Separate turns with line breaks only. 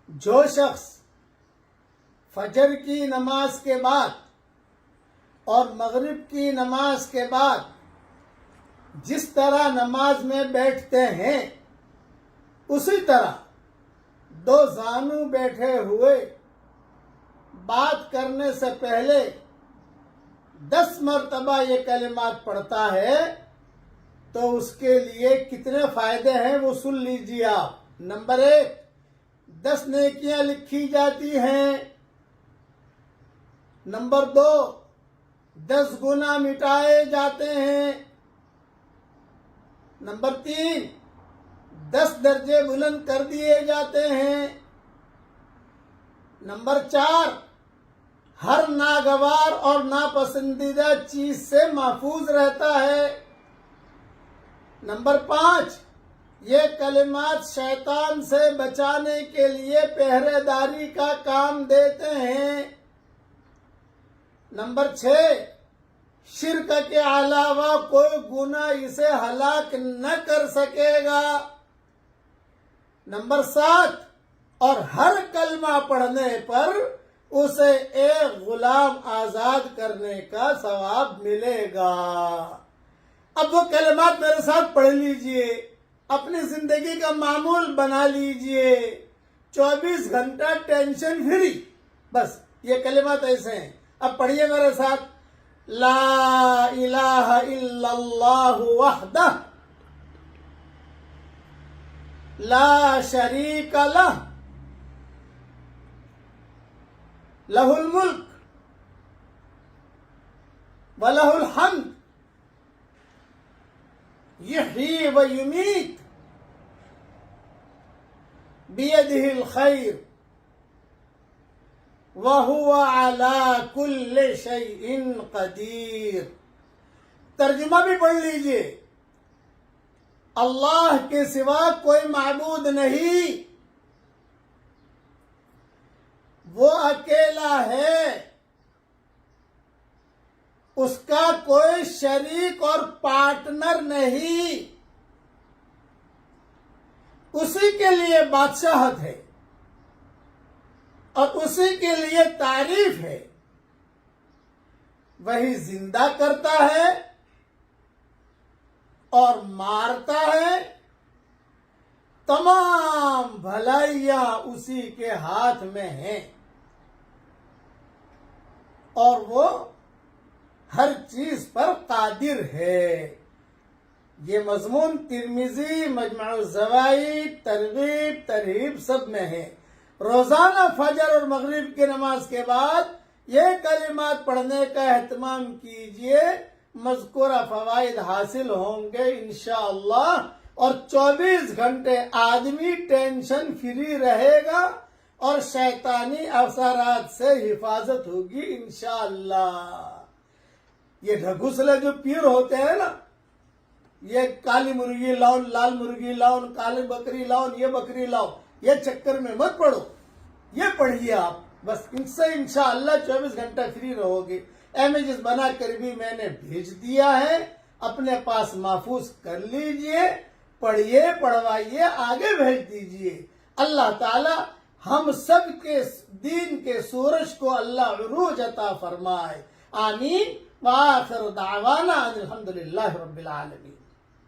جو شخص فجر کی نماز کے بعد اور مغرب کی نماز کے بعد جس طرح نماز میں بیٹھتے ہیں اسی طرح دو زانو بیٹھے ہوئے بات کرنے سے پہلے 10 مرتبہ یہ کلمات پڑھتا ہے تو اس کے لیے کتنے فائدے ہیں وہ سن لیجیے آپ۔ نمبر 1، 10 نیکیاں لکھی جاتی ہیں۔ نمبر 2، 10 گناہ مٹائے جاتے ہیں۔ نمبر 3، 10 درجے بلند کر دیے جاتے ہیں۔ نمبر 4، ہر ناگوار اور ناپسندیدہ چیز سے محفوظ رہتا ہے۔ نمبر 5، یہ کلمات شیطان سے بچانے کے لیے پہرے داری کا کام دیتے ہیں۔ نمبر 6، شرک کے علاوہ کوئی گناہ اسے ہلاک نہ کر سکے گا۔ نمبر 7، اور ہر کلمہ پڑھنے پر اسے ایک غلام آزاد کرنے کا ثواب ملے گا۔ اب وہ کلمات میرے ساتھ پڑھ لیجئے، اپنی زندگی کا معمول بنا لیجئے، 24 گھنٹہ ٹینشن فری۔ بس یہ کلمات ایسے ہیں، اب پڑھیے میرے ساتھ۔ لا الہ الا اللہ وحدہ لا شریک لہ لہ الملک ولہ الحمد یحیی و یمیت بیدہ الخیر وَهُوَ عَلَى كُلِّ شَيْءٍ قَدِيرٌ۔ ترجمہ بھی پڑھ لیجئے۔ اللہ کے سوا کوئی معبود نہیں، وہ اکیلا ہے، اس کا کوئی شریک اور پارٹنر نہیں، اسی کے لیے بادشاہت ہے اور اسی کے لیے تعریف ہے۔ وہی زندہ کرتا ہے اور مارتا ہے، تمام بھلائیاں اسی کے ہاتھ میں ہیں اور وہ ہر چیز پر قادر ہے۔ یہ مضمون ترمذی، مجمع الزوائد، ترغیب ترہیب سب میں ہے۔ روزانہ فجر اور مغرب کی نماز کے بعد یہ کلمات پڑھنے کا اہتمام کیجئے، مذکورہ فوائد حاصل ہوں گے انشاءاللہ، اور 24 گھنٹے آدمی ٹینشن فری رہے گا اور شیطانی اثرات سے حفاظت ہوگی انشاءاللہ۔ یہ ڈھگوسلے جو پیر ہوتے ہیں نا، یہ کالی مرغی لاؤ، لال مرغی لاؤ، کالی بکری لاؤ، یہ بکری لاؤ، یہ چکر میں مت پڑھو، یہ پڑھیے آپ، بس ان سے انشاءاللہ 24 گھنٹہ فری رہو گے۔ امیجز بنا کر بھی میں نے بھیج دیا ہے، اپنے پاس محفوظ کر لیجئے، پڑھیے، پڑھوائیے، آگے بھیج دیجئے۔ اللہ تعالی ہم سب کے دین کے سورج کو اللہ عروج عطا فرمائے، آمین۔ وآخر دعوانا الحمدللہ رب العالمین۔